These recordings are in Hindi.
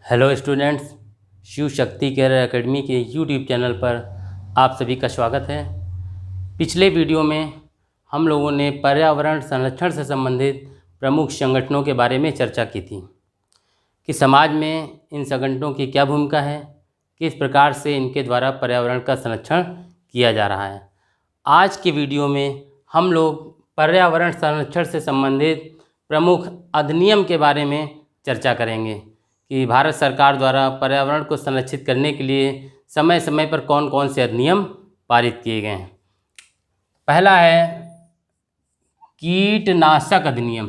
Hello students, Shiv Shakti care academy के यूट्यूब चैनल पर आप सभी का स्वागत है। पिछले वीडियो में हम लोगों ने पर्यावरण संरक्षण से संबंधित प्रमुख संगठनों के बारे में चर्चा की थी कि समाज में इन संगठनों की क्या भूमिका है, किस प्रकार से इनके द्वारा पर्यावरण का संरक्षण किया जा रहा है। आज के वीडियो में हम लोग पर्यावरण संरक्षण से संबंधित प्रमुख अधिनियम के बारे में चर्चा करेंगे कि भारत सरकार द्वारा पर्यावरण को संरक्षित करने के लिए समय समय पर कौन कौन से अधिनियम पारित किए गए हैं। पहला है कीटनाशक अधिनियम।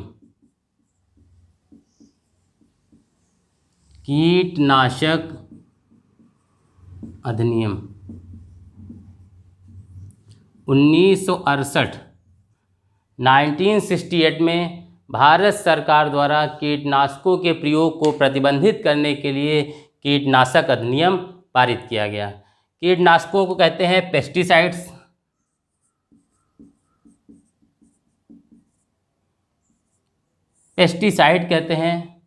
कीटनाशक अधिनियम 1968 1968 में भारत सरकार द्वारा कीटनाशकों के प्रयोग को प्रतिबंधित करने के लिए कीटनाशक अधिनियम पारित किया गया। कीटनाशकों को कहते हैं पेस्टिसाइड्स। पेस्टिसाइड कहते हैं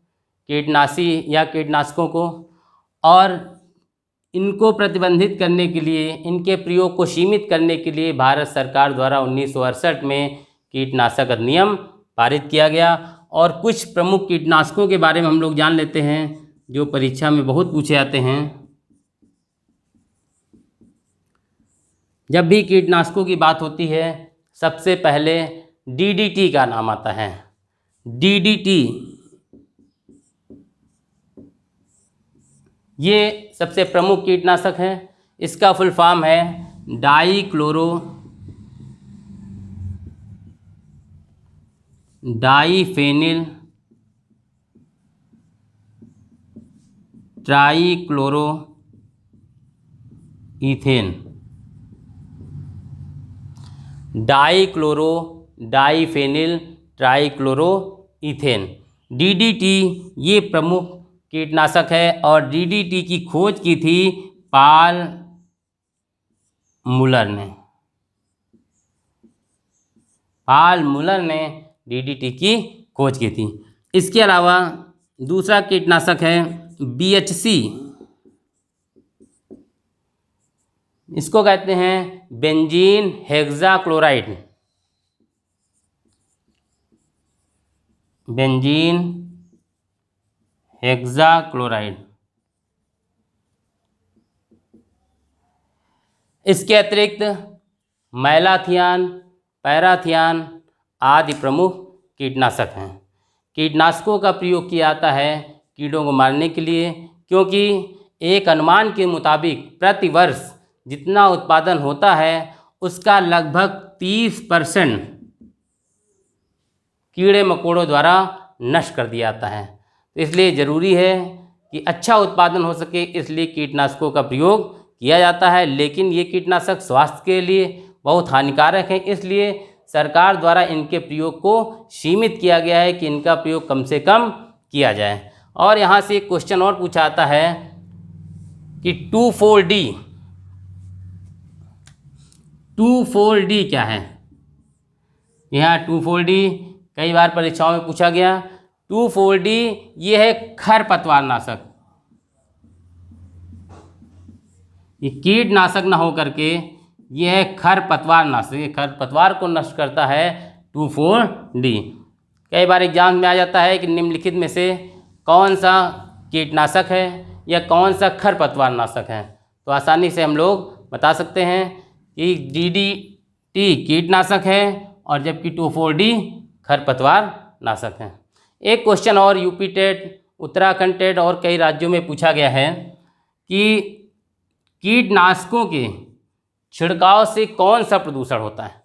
कीटनाशी या कीटनाशकों को, और इनको प्रतिबंधित करने के लिए, इनके प्रयोग को सीमित करने के लिए भारत सरकार द्वारा 1968 में कीटनाशक अधिनियम पारित किया गया। और कुछ प्रमुख कीटनाशकों के बारे में हम लोग जान लेते हैं जो परीक्षा में बहुत पूछे जाते हैं। जब भी कीटनाशकों की बात होती है सबसे पहले डीडीटी का नाम आता है। डीडीटी ये सबसे प्रमुख कीटनाशक है। इसका फुल फॉर्म है डाईफेनिल ट्राईक्लोरोईथेन। डाईफेनिल ट्राईक्लोरोईथेन डीडीटी ये प्रमुख कीटनाशक है। और डीडीटी की खोज की थी पाल मुलर ने डीडीटी की खोज की थी। इसके अलावा दूसरा कीटनाशक है बीएचसी। इसको कहते हैं बेंजीन हेक्साक्लोराइड। इसके अतिरिक्त मैलाथियान, पैराथियान आदि प्रमुख कीटनाशक हैं। कीटनाशकों का प्रयोग किया जाता है कीड़ों को मारने के लिए, क्योंकि एक अनुमान के मुताबिक प्रति वर्ष जितना उत्पादन होता है उसका लगभग 30% कीड़े मकोड़ों द्वारा नष्ट कर दिया जाता है। तो इसलिए ज़रूरी है कि अच्छा उत्पादन हो सके, इसलिए कीटनाशकों का प्रयोग किया जाता है। लेकिन ये कीटनाशक स्वास्थ्य के लिए बहुत हानिकारक है, इसलिए सरकार द्वारा इनके प्रयोग को सीमित किया गया है कि इनका प्रयोग कम से कम किया जाए। और यहाँ से एक क्वेश्चन और पूछा जाता है कि 2,4-D क्या है। यहाँ 2,4-D कई बार परीक्षाओं में पूछा गया। 2,4-D ये है खरपतवार नाशक। ये कीटनाशक ना हो करके ये है खरपतवार नाशक। ये खरपतवार को नष्ट करता है 2,4-D। कई बार एग्जाम में आ जाता है कि निम्नलिखित में से कौन सा कीटनाशक है या कौन सा खरपतवार नाशक है। तो आसानी से हम लोग बता सकते हैं कि डीडीटी कीटनाशक है और जबकि 2,4-D खरपतवार नाशक है। एक क्वेश्चन और यूपी टेट, उत्तराखंड टेट और कई राज्यों में पूछा गया है कि कीटनाशकों के छिड़काव से कौन सा प्रदूषण होता है।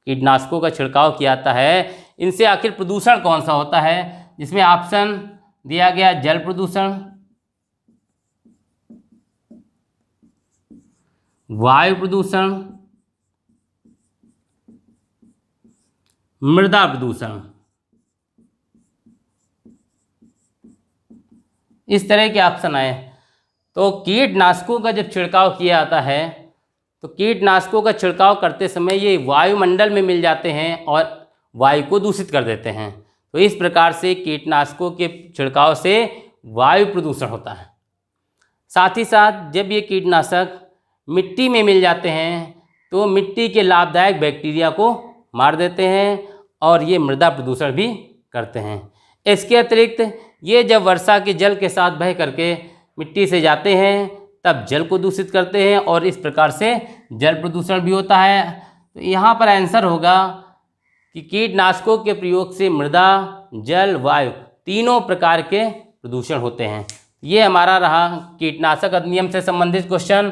कीटनाशकों का छिड़काव किया जाता है, इनसे आखिर प्रदूषण कौन सा होता है। जिसमें ऑप्शन दिया गया जल प्रदूषण, वायु प्रदूषण, मृदा प्रदूषण। इस तरह के ऑप्शन आए। तो कीटनाशकों का जब छिड़काव किया जाता है तो कीटनाशकों का छिड़काव करते समय ये वायुमंडल में मिल जाते हैं और वायु को दूषित कर देते हैं। तो इस प्रकार से कीटनाशकों के छिड़काव से वायु प्रदूषण होता है। साथ ही साथ जब ये कीटनाशक मिट्टी में मिल जाते हैं तो मिट्टी के लाभदायक बैक्टीरिया को मार देते हैं और ये मृदा प्रदूषण भी करते हैं। इसके अतिरिक्त ये जब वर्षा के जल के साथ बह करके मिट्टी से जाते हैं तब जल को दूषित करते हैं और इस प्रकार से जल प्रदूषण भी होता है। तो यहाँ पर आंसर होगा कि कीटनाशकों के प्रयोग से मृदा, जल, वायु तीनों प्रकार के प्रदूषण होते हैं। ये हमारा रहा कीटनाशक अधिनियम से संबंधित क्वेश्चन।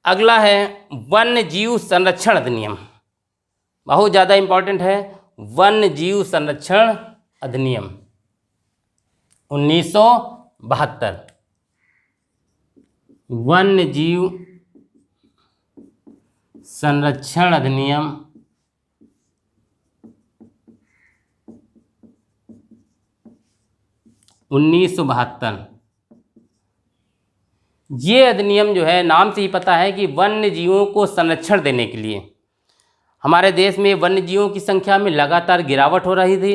अगला है वन्य जीव संरक्षण अधिनियम, बहुत ज़्यादा इम्पॉर्टेंट है। वन्य जीव संरक्षण अधिनियम 1972। वन्य जीव संरक्षण अधिनियम 1972। ये अधिनियम जो है, नाम से ही पता है कि वन्य जीवों को संरक्षण देने के लिए हमारे देश में वन्य जीवों की संख्या में लगातार गिरावट हो रही थी।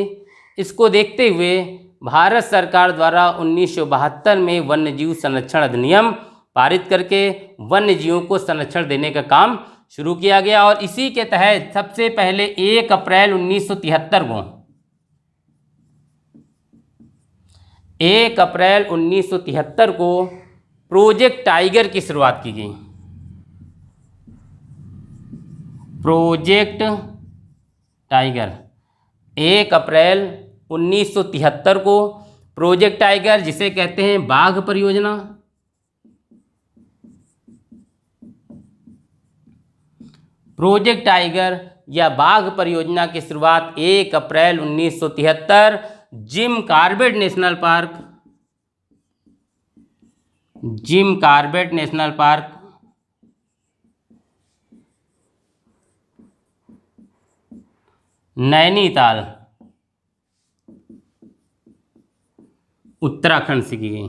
इसको देखते हुए भारत सरकार द्वारा 1972 में वन्य जीव संरक्षण अधिनियम पारित करके वन्य जीवों को संरक्षण देने का काम शुरू किया गया। और इसी के तहत सबसे पहले 1 अप्रैल 1973 को 1 अप्रैल 1973 को प्रोजेक्ट टाइगर की शुरुआत की गई। प्रोजेक्ट टाइगर 1 अप्रैल 1973 को प्रोजेक्ट टाइगर, जिसे कहते हैं बाघ परियोजना, प्रोजेक्ट टाइगर या बाघ परियोजना की शुरुआत 1 अप्रैल 1973 Jim Corbett national park, Jim Corbett national park, Nainital, Uttarakhand से की गई।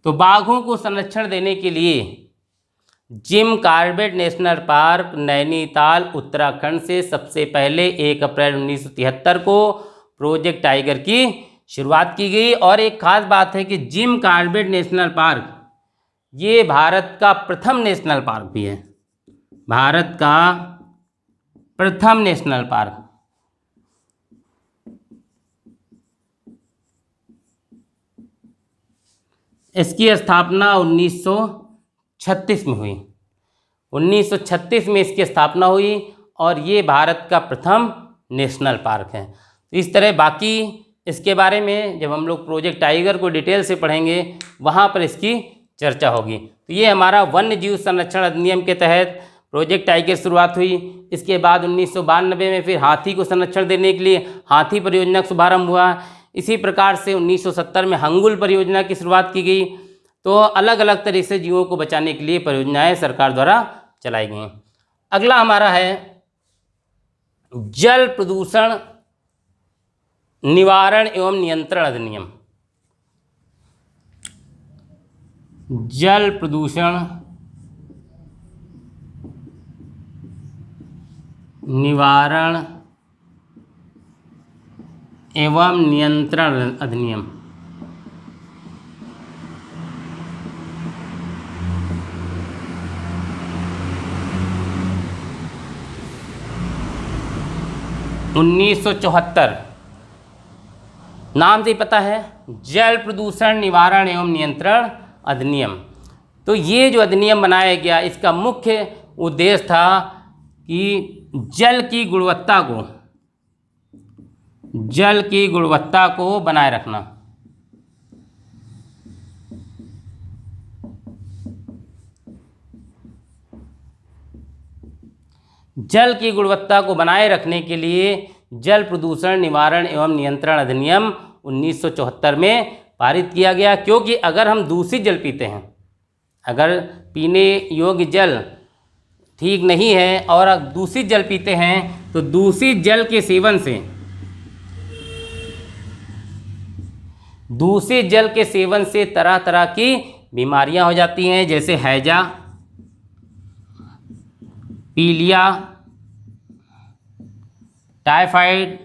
तो बाघों को संरक्षण देने के लिए Jim Corbett national park, Nainital, Uttarakhand से सबसे पहले 1 अप्रैल 1973 को प्रोजेक्ट टाइगर की शुरुआत की गई। और एक खास बात है कि जिम कॉर्बेट नेशनल पार्क ये भारत का प्रथम नेशनल पार्क भी है, भारत का प्रथम नेशनल पार्क। इसकी स्थापना 1936 में हुई। 1936 में इसकी स्थापना हुई और ये भारत का प्रथम नेशनल पार्क है। तो इस तरह बाकी इसके बारे में जब हम लोग प्रोजेक्ट टाइगर को डिटेल से पढ़ेंगे वहाँ पर इसकी चर्चा होगी। तो ये हमारा वन्य जीव संरक्षण अधिनियम के तहत प्रोजेक्ट टाइगर शुरुआत हुई। इसके बाद 1992 में फिर हाथी को संरक्षण देने के लिए हाथी परियोजना का शुभारंभ हुआ। इसी प्रकार से 1970 में हंगुल परियोजना की शुरुआत की गई। तो अलग अलग तरह से जीवों को बचाने के लिए परियोजनाएं सरकार द्वारा चलाई गई। अगला हमारा है जल प्रदूषण निवारण एवं नियंत्रण अधिनियम। जल प्रदूषण निवारण एवं नियंत्रण अधिनियम 1974। नाम से ही पता है, जल प्रदूषण निवारण एवं नियंत्रण अधिनियम। तो ये जो अधिनियम बनाया गया, इसका मुख्य उद्देश्य था कि जल की गुणवत्ता को बनाए रखना। जल की गुणवत्ता को बनाए रखने के लिए जल प्रदूषण निवारण एवं नियंत्रण अधिनियम 1974 में पारित किया गया। क्योंकि अगर हम दूषित जल पीते हैं, अगर पीने योग्य जल ठीक नहीं है और दूषित जल पीते हैं तो दूषित जल के सेवन से तरह तरह की बीमारियां हो जाती हैं, जैसे हैजा, पीलिया, टाइफाइड,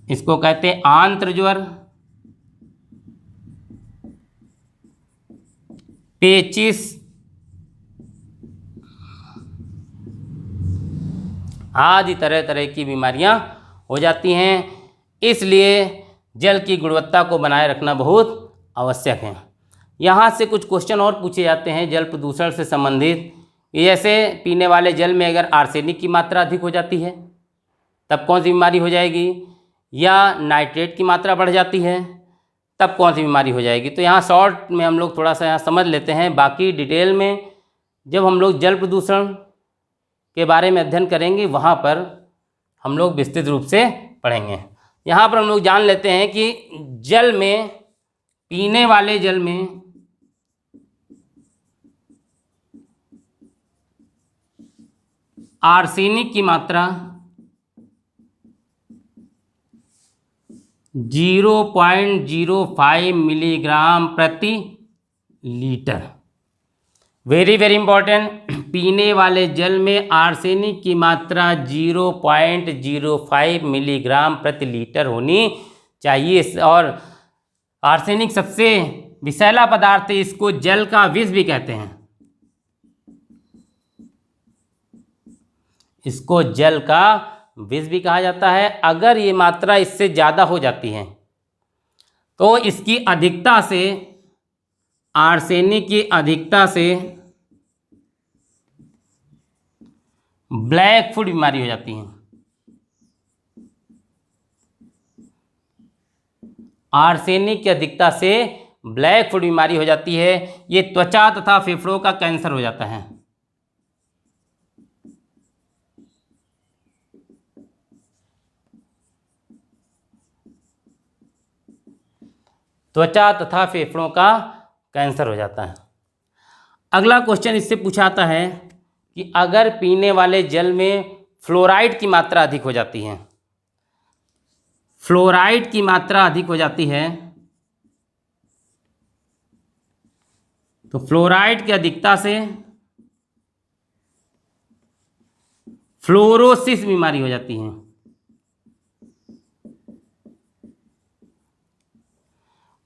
इसको कहते हैं आंत्र ज्वर, पेचिस आदि तरह तरह की बीमारियां हो जाती हैं। इसलिए जल की गुणवत्ता को बनाए रखना बहुत आवश्यक है। यहाँ से कुछ क्वेश्चन और पूछे जाते हैं जल प्रदूषण से संबंधित। जैसे पीने वाले जल में अगर आर्सेनिक की मात्रा अधिक हो जाती है तब कौन सी बीमारी हो जाएगी, या नाइट्रेट की मात्रा बढ़ जाती है तब कौन सी बीमारी हो जाएगी। तो यहाँ शॉर्ट में हम लोग थोड़ा सा यहाँ समझ लेते हैं, बाकी डिटेल में जब हम लोग जल प्रदूषण के बारे में अध्ययन करेंगे वहाँ पर हम लोग विस्तृत रूप से पढ़ेंगे। यहाँ पर हम लोग जान लेते हैं कि जल में, पीने वाले जल में आर्सेनिक की मात्रा 0.05 मिलीग्राम प्रति लीटर। वेरी वेरी इंपॉर्टेंट, पीने वाले जल में आर्सेनिक की मात्रा 0.05 मिलीग्राम प्रति लीटर होनी चाहिए। और आर्सेनिक सबसे विषैला पदार्थ है, इसको जल का विष भी कहते हैं, इसको जल का विष भी कहा जाता है। अगर ये मात्रा इससे ज़्यादा हो जाती है तो इसकी अधिकता से, आर्सेनिक की अधिकता से ब्लैक फुट बीमारी हो जाती है। आर्सेनिक की अधिकता से ब्लैक फुट बीमारी हो जाती है। ये त्वचा तथा फेफड़ों का कैंसर हो जाता है। त्वचा तथा फेफड़ों का कैंसर हो जाता है। अगला क्वेश्चन इससे पूछा जाता है कि अगर पीने वाले जल में फ्लोराइड की मात्रा अधिक हो जाती है, फ्लोराइड की मात्रा अधिक हो जाती है तो फ्लोराइड की अधिकता से फ्लोरोसिस बीमारी हो जाती है।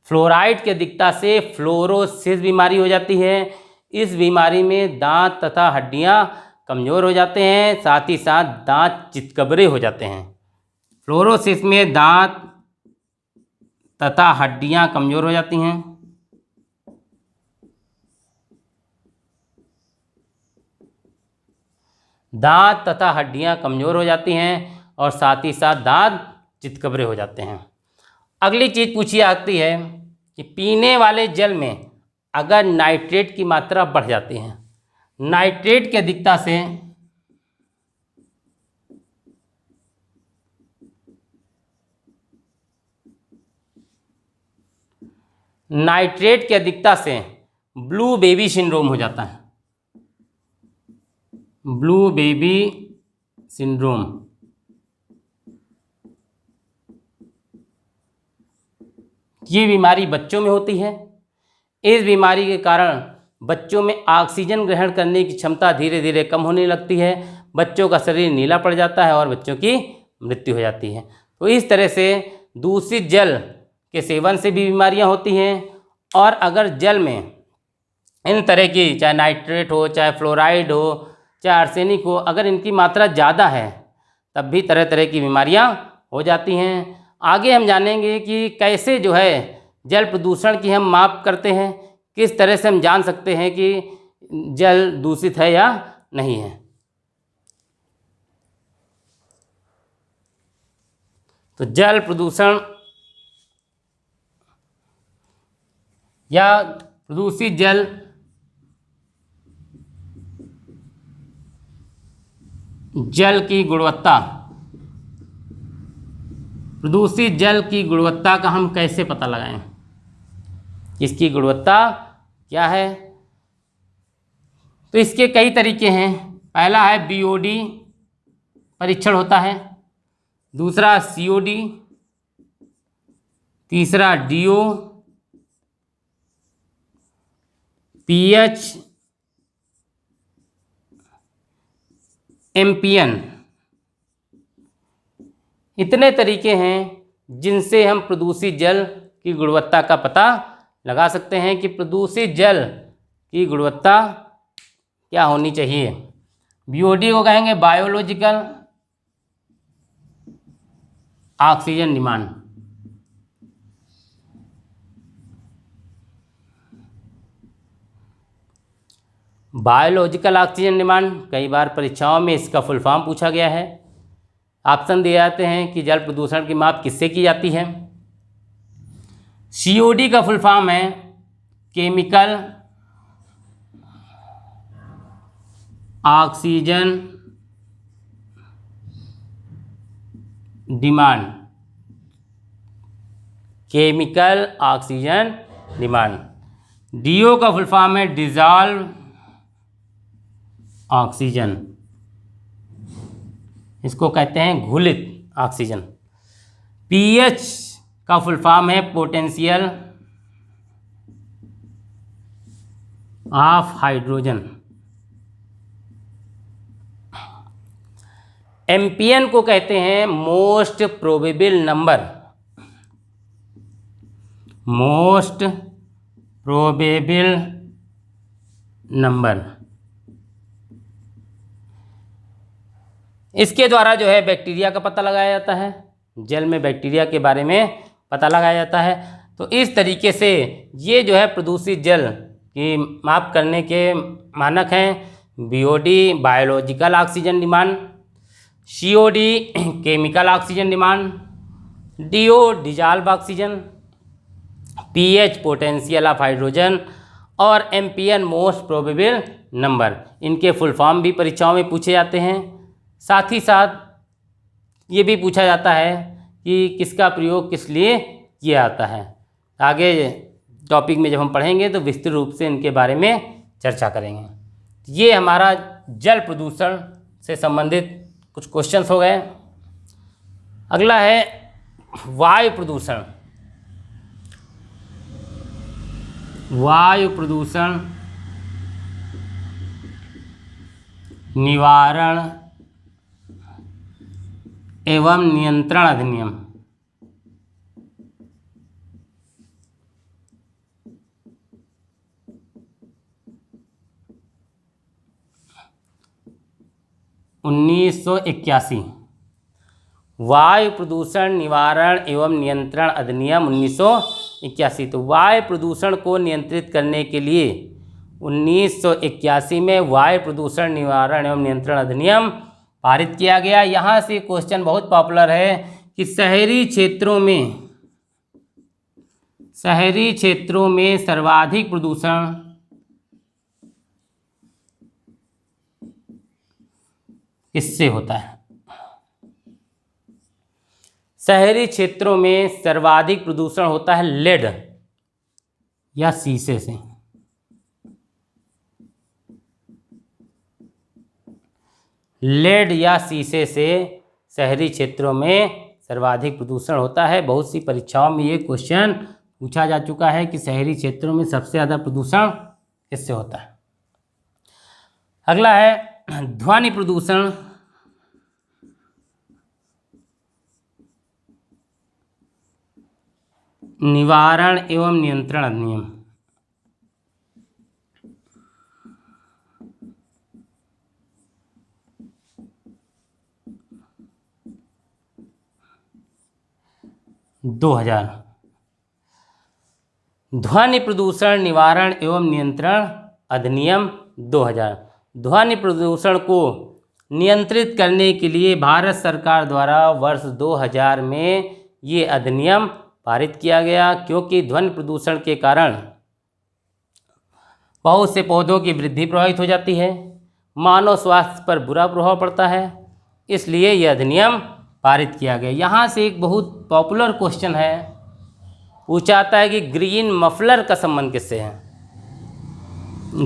फ्लोराइड की अधिकता से फ्लोरोसिस बीमारी हो जाती है। इस बीमारी में दांत तथा हड्डियां कमज़ोर हो जाते हैं, साथ ही साथ दांत चितकबरे हो जाते हैं। फ्लोरोसिस में दांत तथा हड्डियां कमज़ोर हो जाती हैं। दांत तथा हड्डियां कमज़ोर हो जाती हैं और साथ ही साथ दांत चितकबरे हो जाते हैं। अगली चीज़ पूछी जाती है कि पीने वाले जल में अगर नाइट्रेट की मात्रा बढ़ जाती है, नाइट्रेट की अधिकता से ब्लू बेबी सिंड्रोम हो जाता है। ब्लू बेबी सिंड्रोम, ये बीमारी बच्चों में होती है। इस बीमारी के कारण बच्चों में ऑक्सीजन ग्रहण करने की क्षमता धीरे धीरे कम होने लगती है, बच्चों का शरीर नीला पड़ जाता है और बच्चों की मृत्यु हो जाती है। तो इस तरह से दूषित जल के सेवन से भी बीमारियां होती हैं। और अगर जल में इन तरह की, चाहे नाइट्रेट हो, चाहे फ्लोराइड हो, चाहे आर्सेनिक हो, अगर इनकी मात्रा ज़्यादा है तब भी तरह तरह की बीमारियां हो जाती हैं। आगे हम जानेंगे कि कैसे जो है जल प्रदूषण की हम माप करते हैं, किस तरह से हम जान सकते हैं कि जल दूषित है या नहीं है। तो जल प्रदूषण या प्रदूषित जल जल की गुणवत्ता, प्रदूषित जल की गुणवत्ता का हम कैसे पता लगाएं, इसकी गुणवत्ता क्या है। तो इसके कई तरीके हैं। पहला है बीओडी परीक्षण होता है, दूसरा सीओडी, तीसरा डीओ, पीएच, एमपीएन। इतने तरीके हैं जिनसे हम प्रदूषित जल की गुणवत्ता का पता लगा सकते हैं कि प्रदूषित जल की गुणवत्ता क्या होनी चाहिए। बीओडी को कहेंगे biological oxygen demand. Biological oxygen demand कई बार परीक्षाओं में इसका फुल फॉर्म पूछा गया है। ऑप्शन दिए जाते हैं कि जल प्रदूषण की माप किससे की जाती है। सीओडी का फुल फॉर्म है chemical oxygen demand. Chemical oxygen demand. DO का फुल फॉर्म है डिजॉल्व ऑक्सीजन, इसको कहते हैं घुलित ऑक्सीजन। पीएच का फुल फॉर्म है पोटेंशियल ऑफ हाइड्रोजन। एमपीएन को कहते हैं most probable number. Most probable number. इसके द्वारा जो है बैक्टीरिया का पता लगाया जाता है, जल में बैक्टीरिया के बारे में पता लगाया जाता है। तो इस तरीके से ये जो है प्रदूषित जल की माप करने के मानक हैं। BOD biological oxygen demand, COD chemical oxygen demand, DO dissolve oxygen, pH potential of hydrogen और एमपीएन मोस्ट प्रोबेबल नंबर। इनके फुल फॉर्म भी परीक्षाओं में पूछे जाते हैं। साथ ही साथ ये भी पूछा जाता है कि किसका प्रयोग किस लिए किया जाता है। आगे टॉपिक में जब हम पढ़ेंगे तो विस्तृत रूप से इनके बारे में चर्चा करेंगे। ये हमारा जल प्रदूषण से संबंधित कुछ क्वेश्चंस हो गए। अगला है वायु प्रदूषण। वायु प्रदूषण निवारण एवं नियंत्रण अधिनियम। उन्नीस सौ 81। वायु प्रदूषण निवारण एवं नियंत्रण अधिनियम 1981। तो वायु प्रदूषण को नियंत्रित करने के लिए 1981 में वायु प्रदूषण निवारण एवं नियंत्रण अधिनियम पारित किया गया। यहाँ से क्वेश्चन बहुत पॉपुलर है कि शहरी क्षेत्रों में सर्वाधिक प्रदूषण किससे होता है। शहरी क्षेत्रों में सर्वाधिक प्रदूषण होता है लेड या शीशे से। लेड या शीशे से शहरी क्षेत्रों में सर्वाधिक प्रदूषण होता है। बहुत सी परीक्षाओं में ये क्वेश्चन पूछा जा चुका है कि शहरी क्षेत्रों में सबसे ज़्यादा प्रदूषण किससे होता है। अगला है ध्वनि प्रदूषण। निवारण एवं नियंत्रण अधिनियम। ध्वनि प्रदूषण निवारण एवं नियंत्रण अधिनियम 2000। ध्वनि प्रदूषण को नियंत्रित करने के लिए भारत सरकार द्वारा वर्ष 2000 में ये अधिनियम पारित किया गया, क्योंकि ध्वनि प्रदूषण के कारण बहुत से पौधों की वृद्धि प्रभावित हो जाती है, मानव स्वास्थ्य पर बुरा प्रभाव पड़ता है, इसलिए यह अधिनियम पारित किया गया। यहाँ से एक बहुत पॉपुलर क्वेश्चन है, पूछा जाता है कि ग्रीन मफलर का संबंध किससे है।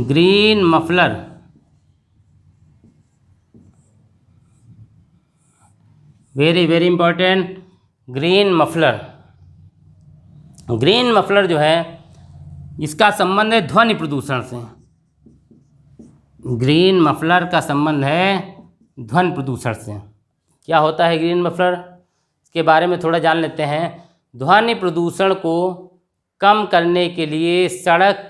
Green muffler very very important. Green muffler जो है इसका संबंध है ध्वनि प्रदूषण से। ग्रीन मफलर का संबंध है ध्वनि प्रदूषण से। क्या होता है ग्रीन मफलर? इसके बारे में थोड़ा जान लेते हैं। ध्वनि प्रदूषण को कम करने के लिए सड़क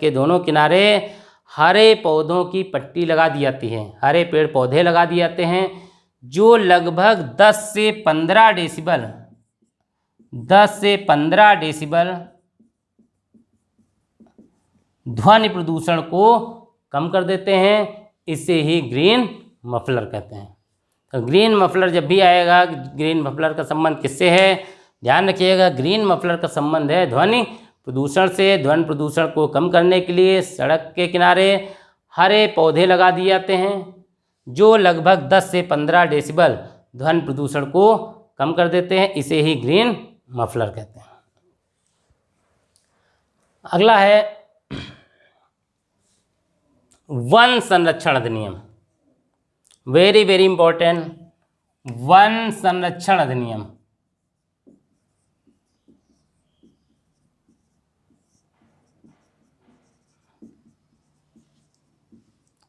के दोनों किनारे हरे पौधों की पट्टी लगा दी जाती है, हरे पेड़ पौधे लगा दिए जाते हैं, जो लगभग 10 से 15 डेसिबल ध्वनि प्रदूषण को कम कर देते हैं। इसे ही ग्रीन मफलर कहते हैं। तो ग्रीन मफलर जब भी आएगा, ग्रीन मफलर का संबंध किससे है, ध्यान रखिएगा। ग्रीन मफलर का संबंध है ध्वनि प्रदूषण से। ध्वनि प्रदूषण को कम करने के लिए सड़क के किनारे हरे पौधे लगा दिए जाते हैं, जो लगभग 10 से 15 डेसिबल ध्वनि प्रदूषण को कम कर देते हैं। इसे ही ग्रीन मफलर कहते हैं। अगला है वन संरक्षण अधिनियम। वेरी वेरी इंपॉर्टेंट, वन संरक्षण अधिनियम।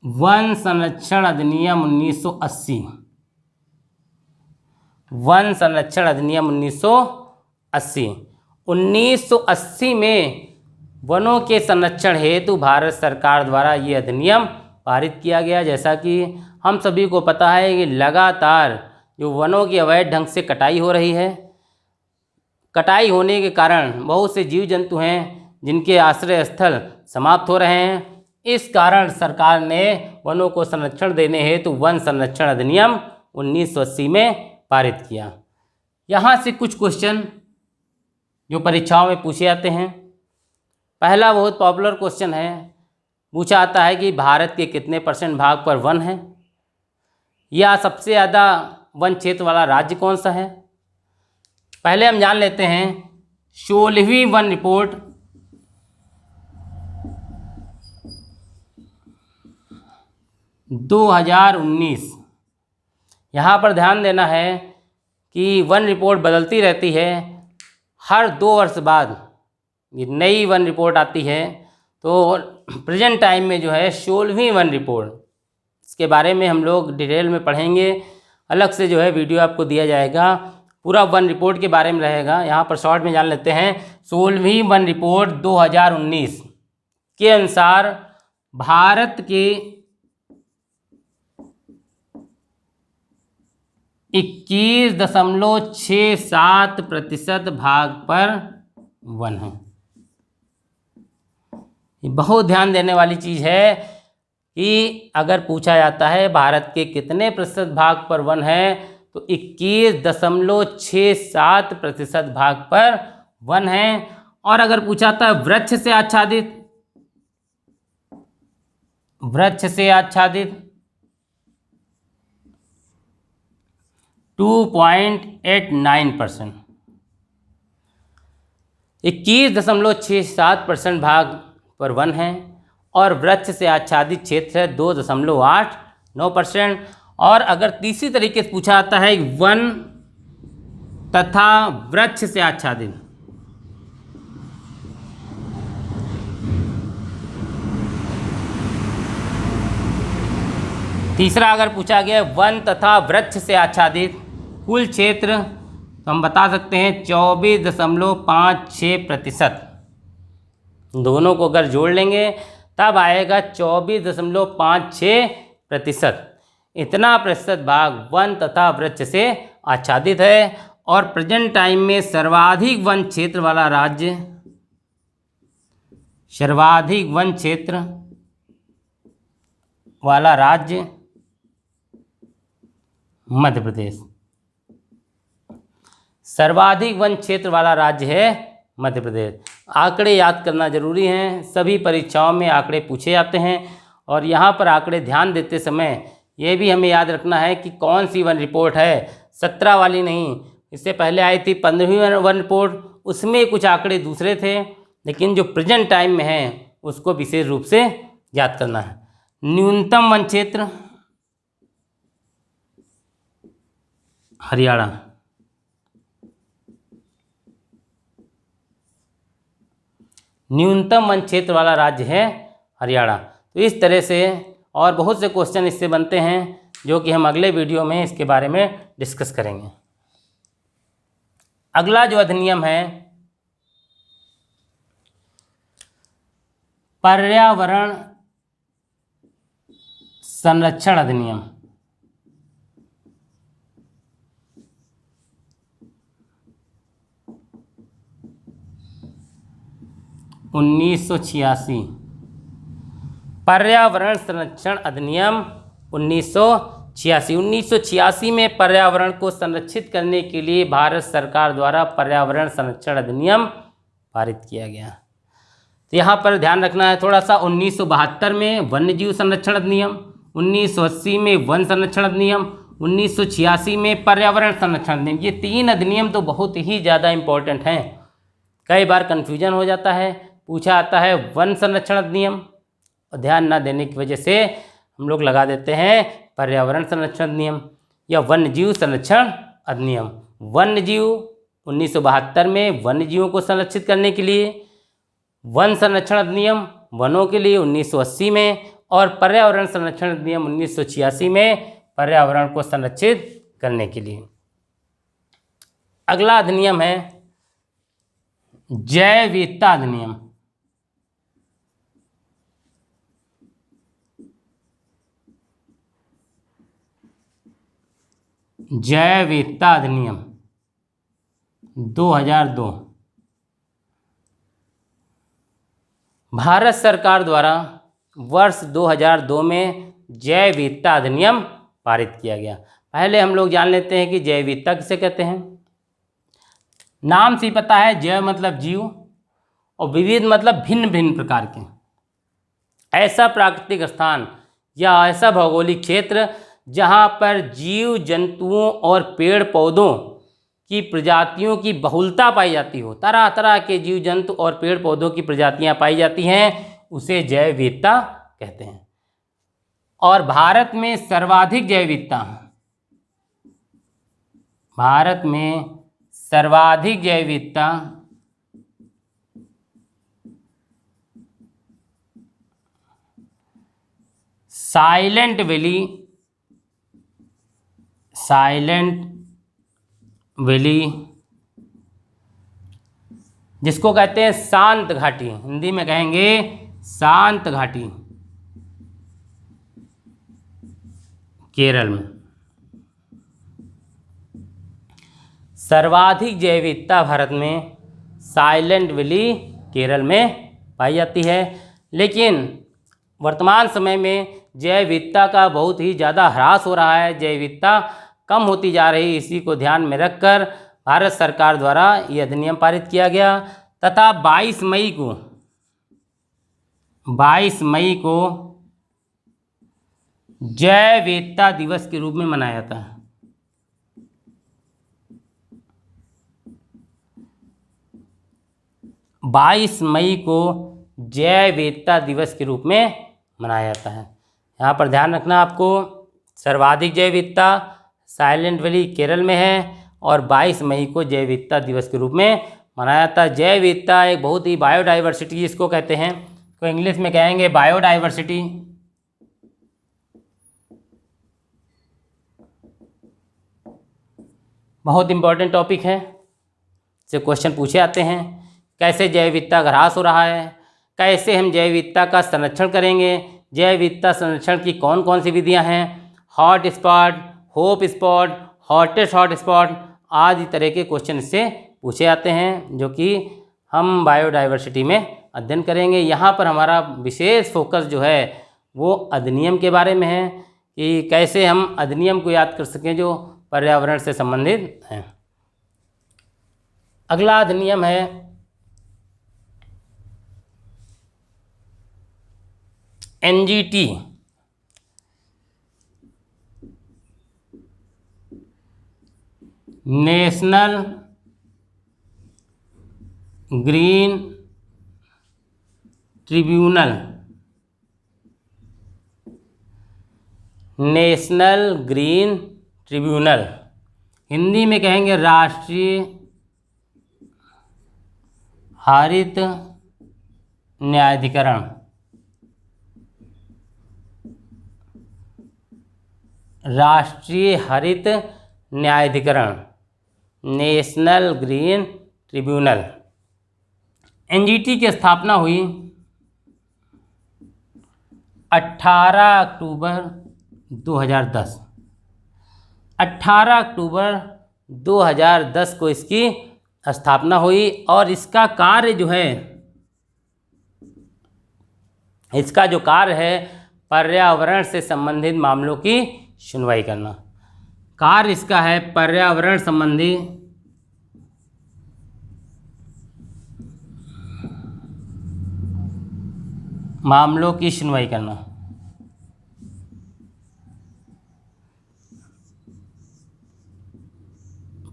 वन संरक्षण अधिनियम 1980। वन संरक्षण अधिनियम 1980। 1980 में वनों के संरक्षण हेतु भारत सरकार द्वारा ये अधिनियम पारित किया गया। जैसा कि हम सभी को पता है कि लगातार जो वनों की अवैध ढंग से कटाई हो रही है, कटाई होने के कारण बहुत से जीव जंतु हैं जिनके आश्रय स्थल समाप्त हो रहे हैं। इस कारण सरकार ने वनों को संरक्षण देने हेतु वन संरक्षण अधिनियम 1980 में पारित किया। यहाँ से कुछ क्वेश्चन जो परीक्षाओं में पूछे जाते हैं। पहला बहुत पॉपुलर क्वेश्चन है, पूछा आता है कि भारत के कितने % भाग पर वन है, या सबसे ज़्यादा वन क्षेत्र वाला राज्य कौन सा है। पहले हम जान लेते हैं 16वीं वन रिपोर्ट 2019। यहाँ पर ध्यान देना है कि वन रिपोर्ट बदलती रहती है, हर 2 वर्ष बाद ये नई वन रिपोर्ट आती है। तो प्रेजेंट टाइम में जो है 16वीं वन रिपोर्ट, इसके बारे में हम लोग डिटेल में पढ़ेंगे। अलग से जो है वीडियो आपको दिया जाएगा, पूरा वन रिपोर्ट के बारे में रहेगा। यहाँ पर शॉर्ट में जान लेते हैं। 16वीं वन रिपोर्ट 2019 के अनुसार भारत के 21.67% भाग पर वन है। ये बहुत ध्यान देने वाली चीज़ है कि अगर पूछा जाता है भारत के कितने प्रतिशत भाग पर वन है, तो 21.67% भाग पर वन है। और अगर पूछा जाता है वृक्ष से आच्छादित 2.89%। 21.67% भाग पर वन है, और वृक्ष से आच्छादित क्षेत्र है 2.89%। और अगर तीसरी तरीके से पूछा जाता है वन तथा वृक्ष से आच्छादित, तीसरा अगर पूछा गया वन तथा वृक्ष से आच्छादित कुल क्षेत्र, तो हम बता सकते हैं 24.56%। दोनों को अगर जोड़ लेंगे तब आएगा 24.56%। इतना प्रतिशत भाग वन तथा वृक्ष से आच्छादित है। और प्रेजेंट टाइम में सर्वाधिक वन क्षेत्र वाला राज्य, सर्वाधिक वन क्षेत्र वाला राज्य मध्य प्रदेश। सर्वाधिक वन क्षेत्र वाला राज्य है मध्य प्रदेश। आंकड़े याद करना जरूरी हैं, सभी परीक्षाओं में आंकड़े पूछे जाते हैं। और यहाँ पर आंकड़े ध्यान देते समय ये भी हमें याद रखना है कि कौन सी वन रिपोर्ट है, 17 वाली नहीं। इससे पहले आई थी 15वीं वन रिपोर्ट, उसमें कुछ आंकड़े दूसरे थे, लेकिन जो प्रेजेंट टाइम में है उसको विशेष रूप से याद करना है। न्यूनतम वन क्षेत्र हरियाणा, न्यूनतम वन क्षेत्र वाला राज्य है हरियाणा। तो इस तरह से और बहुत से क्वेश्चन इससे बनते हैं। जो कि हम अगले वीडियो में इसके बारे में डिस्कस करेंगे। अगला जो अधिनियम है पर्यावरण संरक्षण अधिनियम। उन्नीस सौ छियासी, पर्यावरण संरक्षण अधिनियम 1986। 1986 में पर्यावरण को संरक्षित करने के लिए भारत सरकार द्वारा पर्यावरण संरक्षण अधिनियम पारित किया गया। तो यहाँ पर ध्यान रखना है थोड़ा सा, 1972 में वन्यजीव संरक्षण अधिनियम, 1980 में वन संरक्षण अधिनियम, 1986 में पर्यावरण संरक्षण अधिनियम। ये 3 अधिनियम तो बहुत ही ज़्यादा इम्पोर्टेंट हैं। कई बार कन्फ्यूजन हो जाता है, पूछा आता है वन संरक्षण अधिनियम, और ध्यान न देने की वजह से हम लोग लगा देते हैं पर्यावरण संरक्षण अधिनियम या वन्यजीव संरक्षण अधिनियम। वन्यजीव 1972 में वन्यजीवों को संरक्षित करने के लिए, वन संरक्षण अधिनियम वनों के लिए 1980 में, और पर्यावरण संरक्षण अधिनियम 1986 में पर्यावरण को संरक्षित करने के लिए। अगला अधिनियम है जैव विविधता अधिनियम। जैव विविधता अधिनियम 2002 भारत सरकार द्वारा वर्ष 2002 में जैव विविधता अधिनियम पारित किया गया। पहले हम लोग जान लेते हैं कि जैव विविधता किसे कहते हैं। नाम से ही पता है, जैव मतलब जीव और विविध मतलब भिन्न भिन्न प्रकार के। ऐसा प्राकृतिक स्थान या ऐसा भौगोलिक क्षेत्र जहाँ पर जीव जंतुओं और पेड़ पौधों की प्रजातियों की बहुलता पाई जाती हो, तरह तरह के जीव जंतु और पेड़ पौधों की प्रजातियां पाई जाती हैं, उसे जैव विविधता कहते हैं। और भारत में सर्वाधिक जैव विविधता, भारत में सर्वाधिक जैव विविधता साइलेंट वैली जिसको कहते हैं शांत घाटी, हिंदी में कहेंगे शांत घाटी, केरल में। सर्वाधिक जैव विविधता भारत में साइलेंट वैली केरल में पाई जाती है। लेकिन वर्तमान समय में जैव विविधता का बहुत ही ज़्यादा ह्रास हो रहा है, जैव विविधता कम होती जा रही है। इसी को ध्यान में रखकर भारत सरकार द्वारा ये अधिनियम पारित किया गया तथा 22 मई को जैव विविधता दिवस के रूप में मनाया जाता है। बाईस मई को जैव विविधता दिवस के रूप में मनाया जाता है। यहाँ पर ध्यान रखना आपको, सर्वाधिक जैव विविधता साइलेंट वैली केरल में है और 22 मई को जैव विविधता दिवस के रूप में मनाया जाता है। जैव विविधता एक बहुत ही बायोडाइवर्सिटी जिसको कहते हैं, तो इंग्लिश में कहेंगे बायोडाइवर्सिटी। बहुत इंपॉर्टेंट टॉपिक है, से क्वेश्चन पूछे आते हैं। कैसे जैव विविधता का ह्रास हो रहा है, कैसे हम जैव विविधता का संरक्षण करेंगे, जैव विविधता संरक्षण की कौन कौन सी विधियां हैं, hot spot, hope spot, hottest hot spot आदि तरह के क्वेश्चन इससे पूछे जाते हैं, जो कि हम बायोडाइवर्सिटी में अध्ययन करेंगे। यहाँ पर हमारा विशेष फोकस जो है वो अधिनियम के बारे में है कि कैसे हम अधिनियम को याद कर सकें जो पर्यावरण से संबंधित हैं। अगला अधिनियम है NGT, national green tribunal. National green tribunal Hindi में कहेंगे राष्ट्रीय हरित न्यायाधिकरण। राष्ट्रीय हरित न्यायाधिकरण, नेशनल ग्रीन ट्रिब्यूनल। एनजीटी की स्थापना हुई 18 अक्टूबर 2010। 18 अक्टूबर 2010 को इसकी स्थापना हुई और इसका कार्य जो है, इसका जो कार्य है पर्यावरण से संबंधित मामलों की सुनवाई करना। कार्य इसका है पर्यावरण संबंधी मामलों की सुनवाई करना।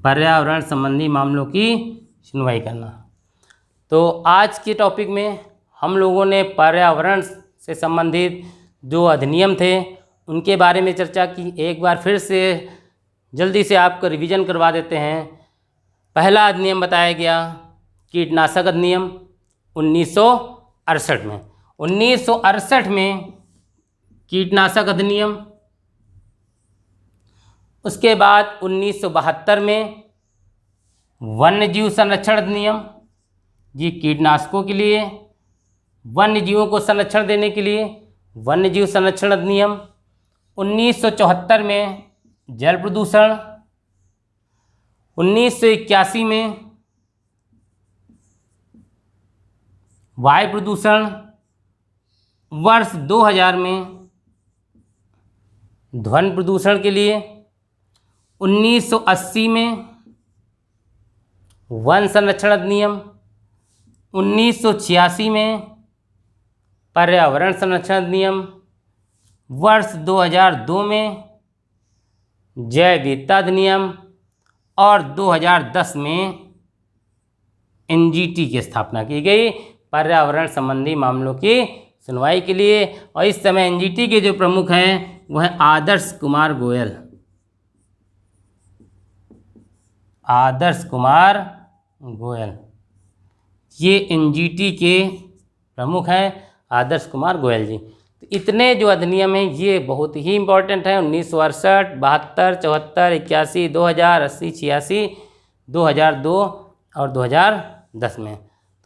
पर्यावरण संबंधी मामलों की सुनवाई करना। तो आज के टॉपिक में हम लोगों ने पर्यावरण से संबंधित जो अधिनियम थे उनके बारे में चर्चा की। एक बार फिर से जल्दी से आपको रिवीजन करवा देते हैं। पहला अधिनियम बताया गया कीटनाशक अधिनियम 1968 में। 1968 में कीटनाशक अधिनियम। उसके बाद 1972 में वन्यजीव संरक्षण अधिनियम, जी कीटनाशकों के लिए, वन्य जीवों को संरक्षण देने के लिए वन्यजीव संरक्षण अधिनियम। 1974 में जल प्रदूषण। 1981 में वायु प्रदूषण। वर्ष 2000 में ध्वनि प्रदूषण के लिए। 1980 में वन संरक्षण अधिनियम। 1986 में पर्यावरण संरक्षण अधिनियम। वर्ष 2002 में जैव विविधता अधिनियम और 2010 में एनजीटी की स्थापना की गई पर्यावरण संबंधी मामलों की सुनवाई के लिए। और इस समय एनजीटी के जो प्रमुख हैं वह है आदर्श कुमार गोयल। आदर्श कुमार गोयल, ये एनजीटी के प्रमुख हैं आदर्श कुमार गोयल जी। तो इतने जो अधिनियम हैं ये बहुत ही इम्पोर्टेंट हैं। 1968, 72, 74, 81, 2000, 80, 86, 2002 और 2010 में।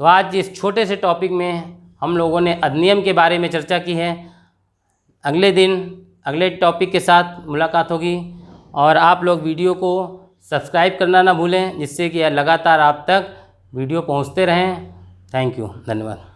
तो आज इस छोटे से टॉपिक में हम लोगों ने अधिनियम के बारे में चर्चा की है। अगले दिन अगले टॉपिक के साथ मुलाकात होगी और आप लोग वीडियो को सब्सक्राइब करना ना भूलें, जिससे कि लगातार आप तक वीडियो पहुंचते रहें। थैंक यू, धन्यवाद।